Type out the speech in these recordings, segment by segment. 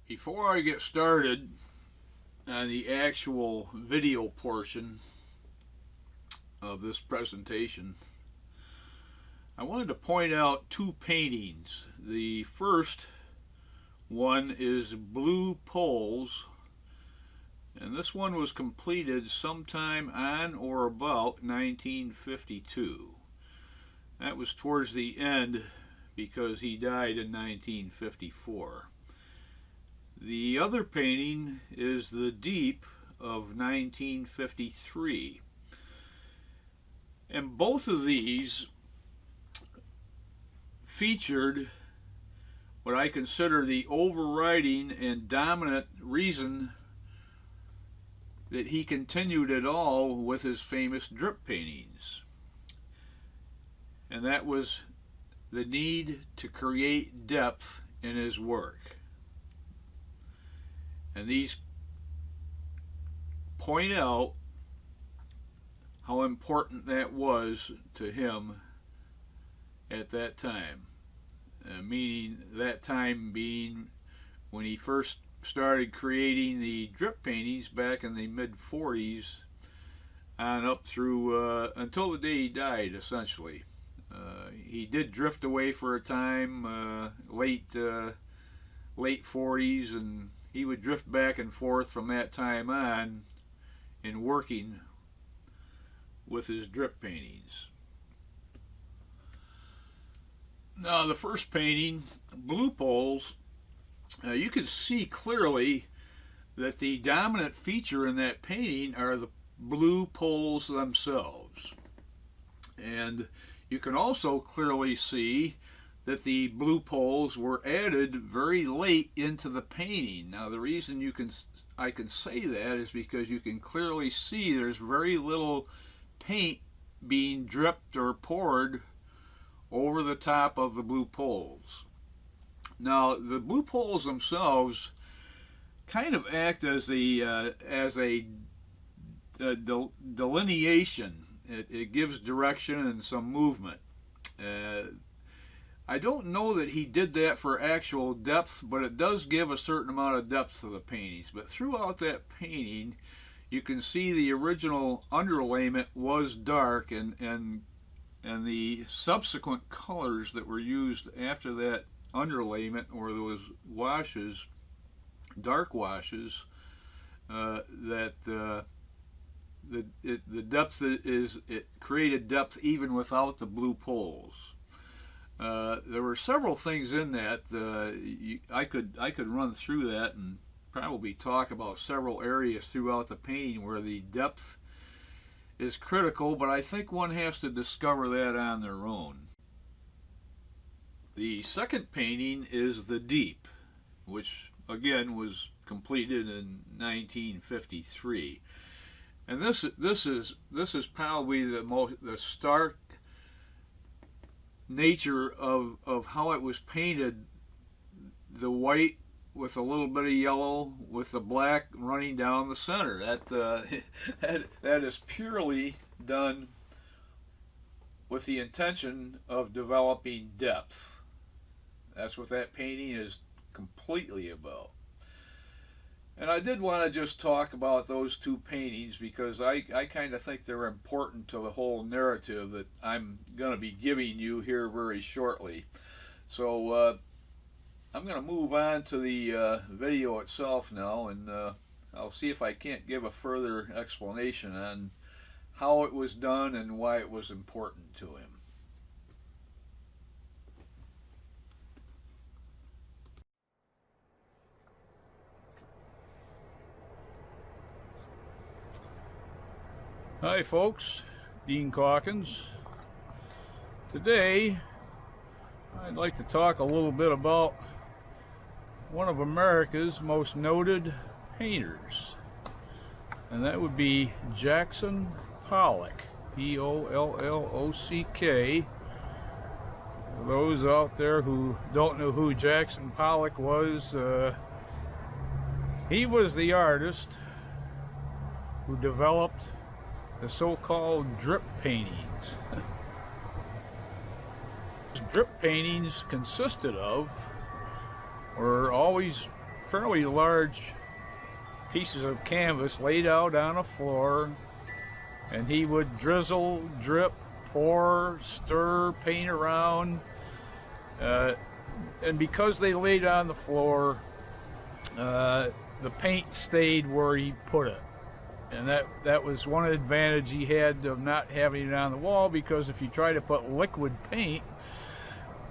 Before I get started on the actual video portion of this presentation, I wanted to point out two paintings. The first one is Blue Poles, and this one was completed sometime on or about 1952. That was towards the end because he died in 1954. The other painting is The Deep of 1953. And both of these featured what I consider the overriding and dominant reason that he continued at all with his famous drip paintings. And that was the need to create depth in his work. And these point out how important that was to him at that time. Meaning that time being when he first started creating the drip paintings back in the mid-40s on up through until the day he died, essentially. He did drift away for a time, late 40s, and he would drift back and forth from that time on in working with his drip paintings. Now, the first painting, Blue Poles, you can see clearly that the dominant feature in that painting are the blue poles themselves. And you can also clearly see that the blue poles were added very late into the painting. Now, the reason I can say that is because you can clearly see there's very little paint being dripped or poured over the top of the blue poles. Now, the blue poles themselves kind of act as a delineation. It gives direction and some movement. I don't know that he did that for actual depth, but it does give a certain amount of depth to the paintings. But throughout that painting, you can see the original underlayment was dark, and the subsequent colors that were used after that underlayment, or those washes, dark washes, the depth it created depth even without the blue poles. There were several things in that. I could run through that and probably talk about several areas throughout the painting where the depth is critical, but I think one has to discover that on their own. The second painting is The Deep, which again was completed in 1953. And this is probably the stark nature of how it was painted. The white with a little bit of yellow with the black running down the center. That is purely done with the intention of developing depth. That's what that painting is completely about. And I did want to just talk about those two paintings because I kind of think they're important to the whole narrative that I'm going to be giving you here very shortly. So I'm going to move on to the video itself now, and I'll see if I can't give a further explanation on how it was done and why it was important to him. Hi folks, Dean Calkins. Today I'd like to talk a little bit about one of America's most noted painters, and that would be Jackson Pollock, P-O-L-L-O-C-K. For those out there who don't know who Jackson Pollock was, he was the artist who developed the so-called drip paintings. Drip paintings consisted of were always fairly large pieces of canvas laid out on a floor, and he would drizzle, drip, pour, stir, paint around, and because they laid on the floor, the paint stayed where he put it. And that was one advantage he had of not having it on the wall, because if you try to put liquid paint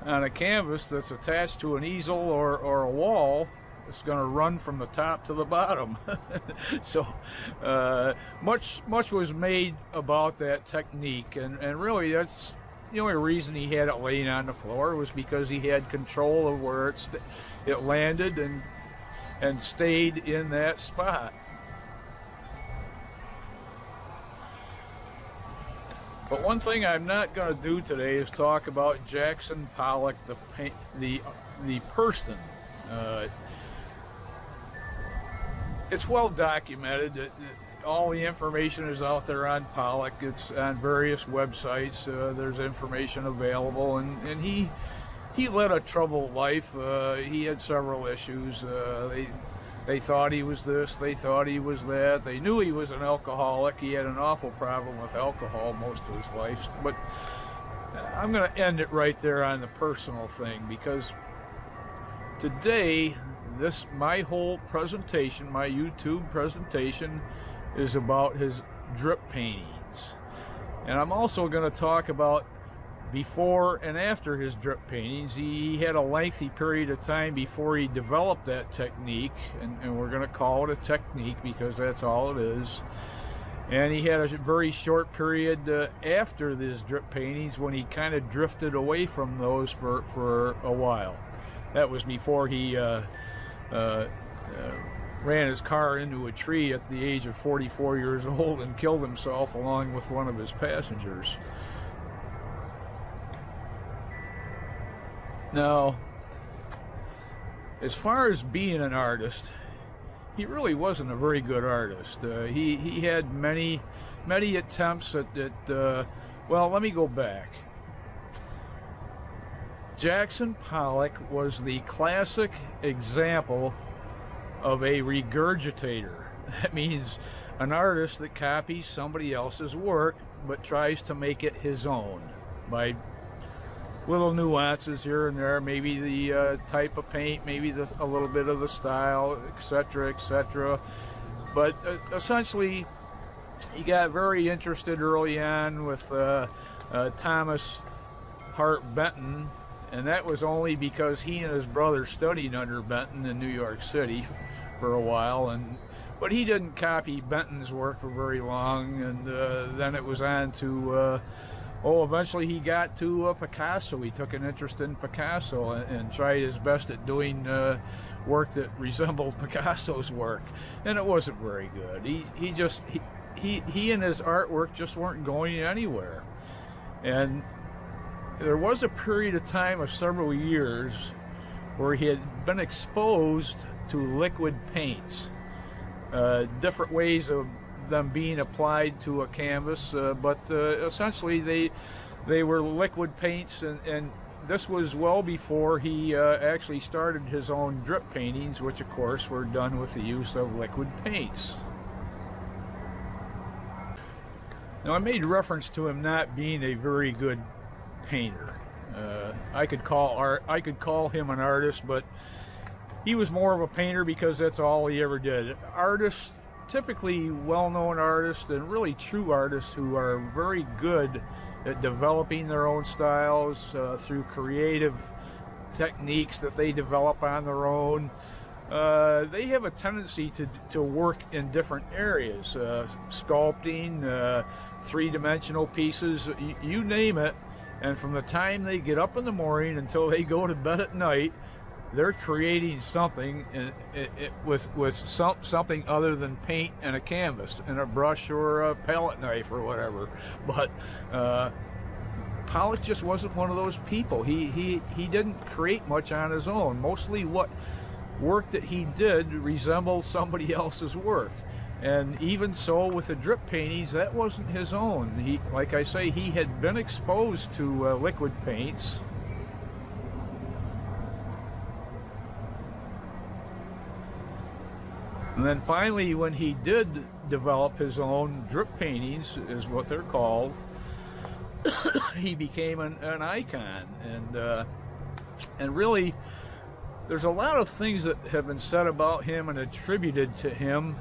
on a canvas that's attached to an easel or a wall, it's going to run from the top to the bottom. So much was made about that technique, and really that's the only reason he had it laying on the floor, was because he had control of where it landed and stayed in that spot. But one thing I'm not going to do today is talk about Jackson Pollock, the person. It's well documented that all the information is out there on Pollock. It's on various websites. There's information available, and he led a troubled life. He had several issues. They thought he was this, they thought he was that. They knew he was an alcoholic. He had an awful problem with alcohol most of his life. But I'm going to end it right there on the personal thing, because today, my whole presentation, my YouTube presentation, is about his drip paintings. And I'm also going to talk about before and after his drip paintings. He had a lengthy period of time before he developed that technique, and we're going to call it a technique because that's all it is. And he had a very short period after his drip paintings when he kind of drifted away from those for a while. That was before he ran his car into a tree at the age of 44 years old and killed himself along with one of his passengers. Now, as far as being an artist, he really wasn't a very good artist. He had many attempts at well, let me go back. Jackson Pollock was the classic example of a regurgitator. That means an artist that copies somebody else's work but tries to make it his own by little nuances here and there, maybe the type of paint, maybe a little bit of the style, etc., etc. But essentially, he got very interested early on with Thomas Hart Benton, and that was only because he and his brother studied under Benton in New York City for a while, but he didn't copy Benton's work for very long, and then it was on to eventually he got to Picasso. He took an interest in Picasso and tried his best at doing work that resembled Picasso's work, and it wasn't very good. He and his artwork just weren't going anywhere. And there was a period of time of several years where he had been exposed to liquid paints, different ways of them being applied to a canvas, but essentially they were liquid paints, and this was well before he actually started his own drip paintings, which of course were done with the use of liquid paints. Now, I made reference to him not being a very good painter. I could call him an artist, but he was more of a painter because that's all he ever did. Artists, typically well-known artists and really true artists who are very good at developing their own styles through creative techniques that they develop on their own, they have a tendency to work in different areas, sculpting, three-dimensional pieces, you name it. And from the time they get up in the morning until they go to bed at night, they're creating something with something other than paint and a canvas and a brush or a palette knife or whatever. But Pollock just wasn't one of those people. He didn't create much on his own. Mostly what work that he did resembled somebody else's work. And even so, with the drip paintings, that wasn't his own. Like I say, he had been exposed to liquid paints. And then finally, when he did develop his own drip paintings, is what they're called, he became an icon. And really, there's a lot of things that have been said about him and attributed to him,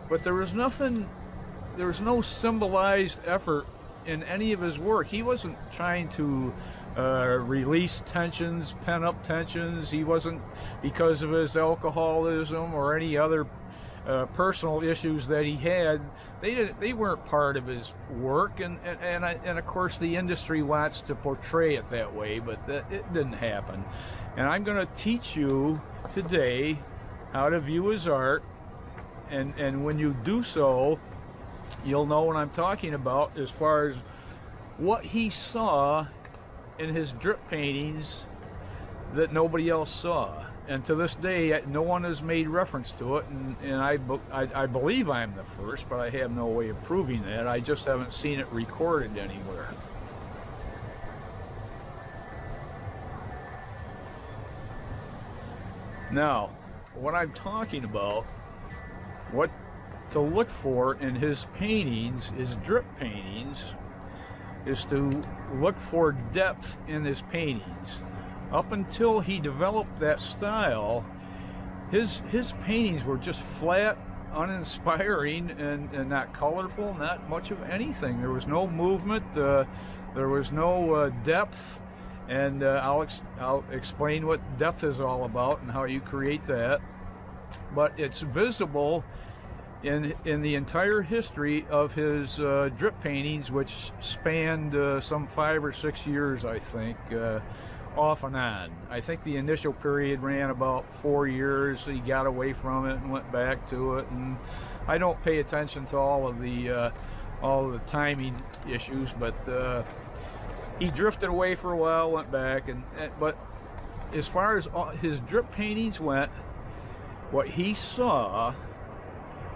but there was no symbolized effort in any of his work. He wasn't trying to release tensions, pent-up tensions. He wasn't, because of his alcoholism or any other personal issues that he had, they weren't part of his work, and of course the industry wants to portray it that way, but it didn't happen. And I'm going to teach you today how to view his art, and when you do so, you'll know what I'm talking about as far as what he saw in his drip paintings that nobody else saw. And to this day, no one has made reference to it, and I believe I'm the first, but I have no way of proving that. I just haven't seen it recorded anywhere. Now, what I'm talking about, what to look for in his paintings, his drip paintings, is to look for depth in his paintings. Up until he developed that style, his paintings were just flat, uninspiring, and not colorful, not much of anything. There was no movement, there was no depth, and I'll explain what depth is all about and how you create that. But it's visible in the entire history of his drip paintings, which spanned some 5 or 6 years, I think, off and on. I think the initial period ran about 4 years. He got away from it and went back to it, and I don't pay attention to all of the timing issues, but he drifted away for a while, went back, but as far as his drip paintings went, what he saw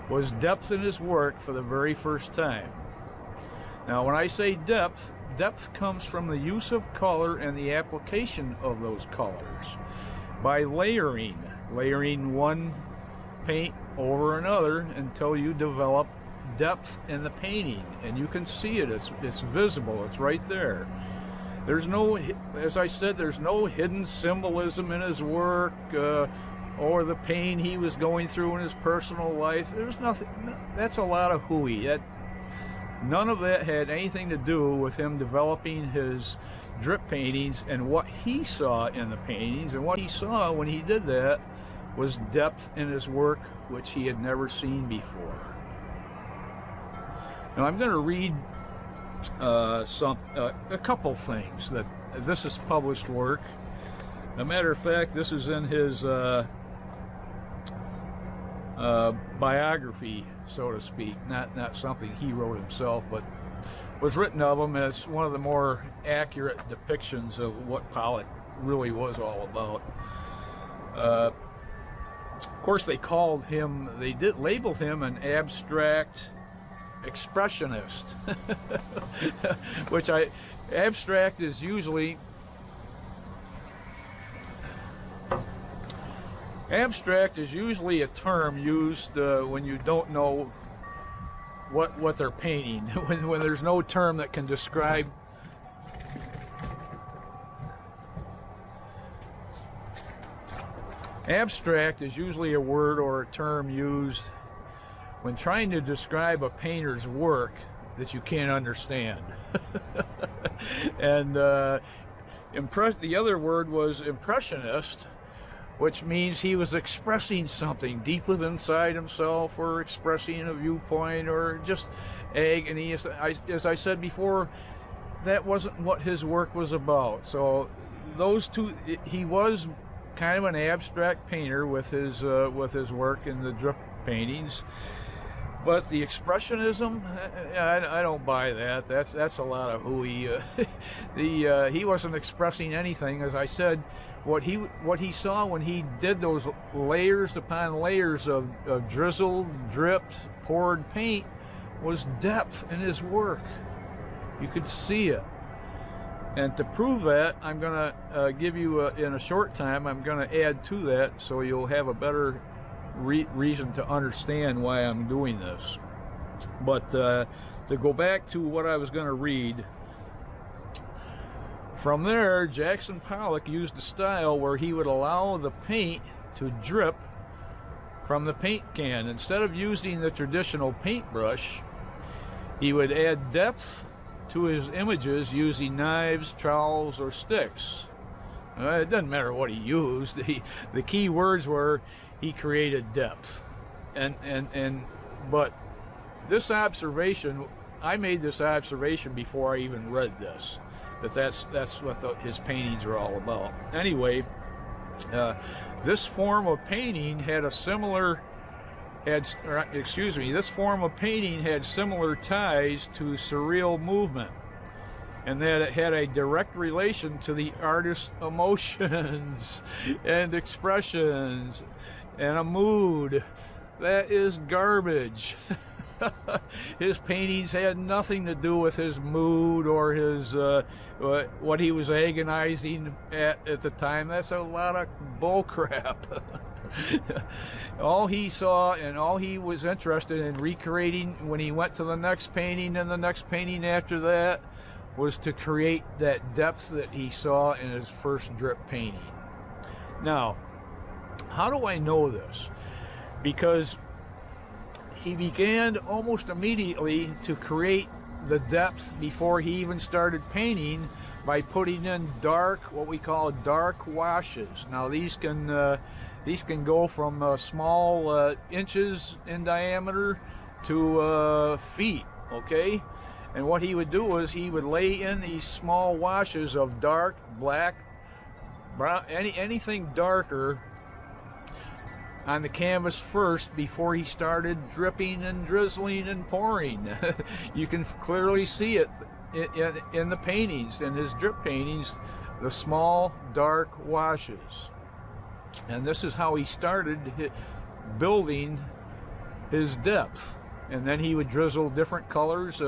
was depth in his work for the very first time. Now, when I say depth comes from the use of color and the application of those colors by layering one paint over another until you develop depth in the painting, and you can see it. It's visible. It's right there. There's no, as I said, there's no hidden symbolism in his work or the pain he was going through in his personal life. There's nothing. That's a lot of hooey. None of that had anything to do with him developing his drip paintings and what he saw in the paintings. And what he saw when he did that was depth in his work, which he had never seen before. Now I'm going to read a couple things. That this is published work. As a matter of fact, this is in his biography, so to speak, not something he wrote himself, but was written of him as one of the more accurate depictions of what Pollock really was all about. Of course, they did label him an abstract expressionist, which abstract is usually a term used when you don't know what they're painting, when there's no term that can describe. Abstract is usually a word or a term used when trying to describe a painter's work that you can't understand. And the other word was impressionist, which means he was expressing something deep within inside himself, or expressing a viewpoint, or just agony. As I said before, that wasn't what his work was about. So those two, he was kind of an abstract painter with his work in the drip paintings. But the expressionism, I don't buy that. That's a lot of hooey. He wasn't expressing anything. As I said, what he saw when he did those layers upon layers of drizzled, dripped, poured paint was depth in his work. You could see it. And to prove that, I'm going to give you, in a short time, I'm going to add to that so you'll have a better reason to understand why I'm doing this. But to go back to what I was going to read, from there, Jackson Pollock used a style where he would allow the paint to drip from the paint can. Instead of using the traditional paintbrush, he would add depth to his images using knives, trowels, or sticks. It doesn't matter what he used. The key words were he created depth. But this observation, I made this observation before I even read this, that's what his paintings are all about. Anyway, this form of painting had this form of painting had similar ties to surreal movement, and that it had a direct relation to the artist's emotions and expressions and a mood. That is garbage. His paintings had nothing to do with his mood or his what he was agonizing at the time. That's a lot of bull crap. All he saw and all he was interested in recreating when he went to the next painting and the next painting after that was to create that depth that he saw in his first drip painting. Now, how do I know this? Because he began almost immediately to create the depth before he even started painting by putting in what we call dark washes. Now these can go from small inches in diameter to feet, okay? And what he would do is he would lay in these small washes of dark, black, brown, anything darker on the canvas first before he started dripping and drizzling and pouring. You can clearly see it in the paintings, in his drip paintings, the small dark washes. And this is how he started building his depth. And then he would drizzle different colors,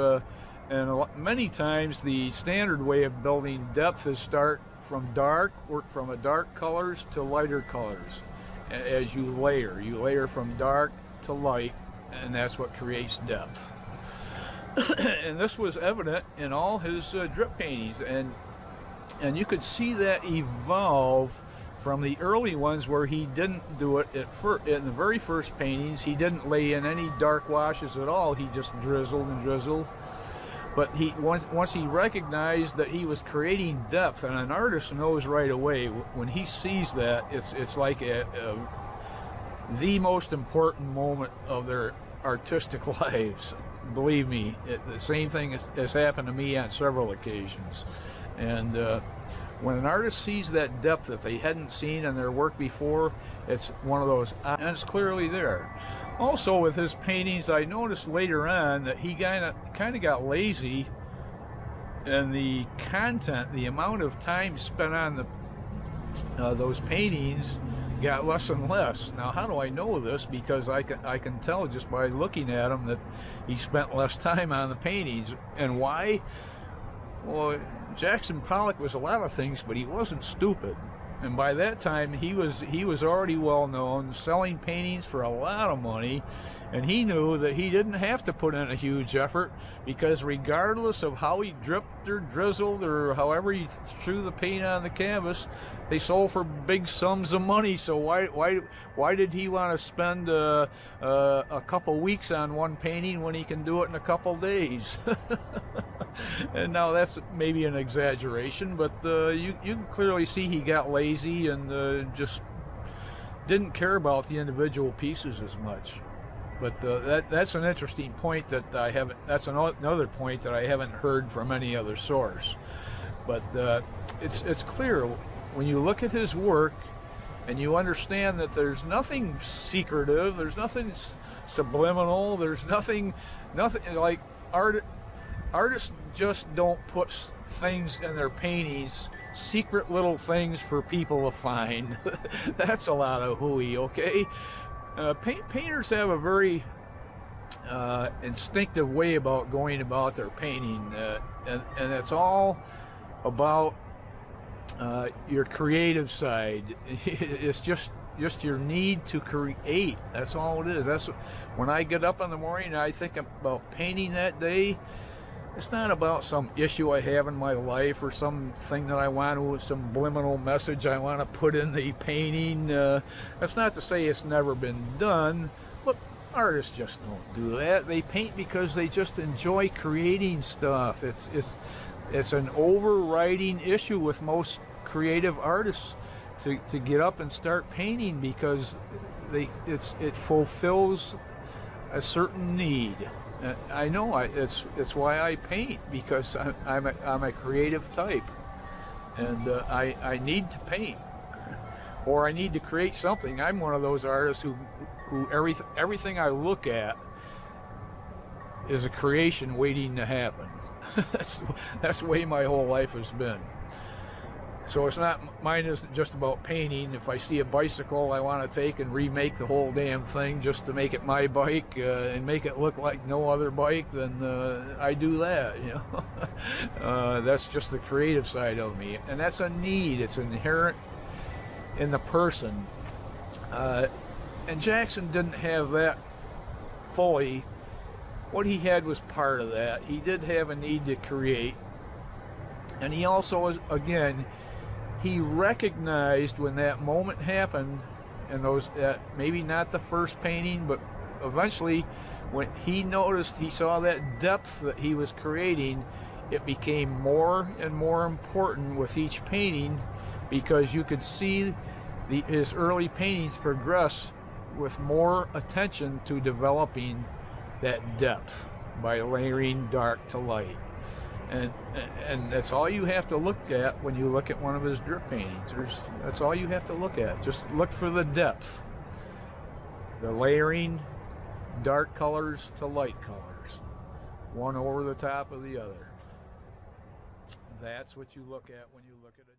and many times the standard way of building depth is start from work from a dark colors to lighter colors. As you layer from dark to light, and that's what creates depth. And this was evident in all his drip paintings, and you could see that evolve from the early ones where he didn't do it in the very first paintings. He didn't lay in any dark washes at all. He just drizzled and drizzled. But once he recognized that he was creating depth, and an artist knows right away when he sees that, it's like the most important moment of their artistic lives. Believe me, the same thing has happened to me on several occasions. And when an artist sees that depth that they hadn't seen in their work before, it's one of those, and it's clearly there. Also, with his paintings, I noticed later on that he kind of got lazy, and the content, the amount of time spent on those paintings got less and less. Now, how do I know this? Because I can tell just by looking at him that he spent less time on the paintings. And why? Well, Jackson Pollock was a lot of things, but he wasn't stupid. And by that time, he was already well known, selling paintings for a lot of money, and he knew that he didn't have to put in a huge effort, because regardless of how he dripped or drizzled or however he threw the paint on the canvas, they sold for big sums of money. So why did he want to spend a couple weeks on one painting when he can do it in a couple days? And now that's maybe an exaggeration, but you can clearly see he got lazy and just didn't care about the individual pieces as much. But that's an interesting point that I haven't. That's another point that I haven't heard from any other source. But it's clear when you look at his work and you understand that there's nothing secretive, there's nothing subliminal, there's nothing like artists just don't put things in their paintings, secret little things for people to find. That's a lot of hooey, okay? Painters have a very instinctive way about going about their painting, and it's all about your creative side. It's just just your need to create. That's all it is. That's when I get up in the morning and I think about painting that day. It's not about some issue I have in my life or something that I want to, some subliminal message I want to put in the painting. That's not to say it's never been done, but artists just don't do that. They paint because they just enjoy creating stuff. It's an overriding issue with most creative artists to get up and start painting because it fulfills a certain need. I know it's why I paint, because I'm a creative type, and I need to paint, or I need to create something. I'm one of those artists who everything I look at is a creation waiting to happen. That's the way my whole life has been. So mine isn't just about painting. If I see a bicycle I want to take and remake the whole damn thing just to make it my bike and make it look like no other bike, then I do that, you know. That's just the creative side of me, and that's a need. It's inherent in the person. And Jackson didn't have that fully. What he had was part of that. He did have a need to create, and he also, again, he recognized when that moment happened, and that maybe not the first painting, but eventually when he noticed, he saw that depth that he was creating, it became more and more important with each painting, because you could see his early paintings progress with more attention to developing that depth by layering dark to light. And that's all you have to look at when you look at one of his drip paintings. That's all you have to look at. Just look for the depth, the layering, dark colors to light colors, one over the top of the other. That's what you look at when you look at it.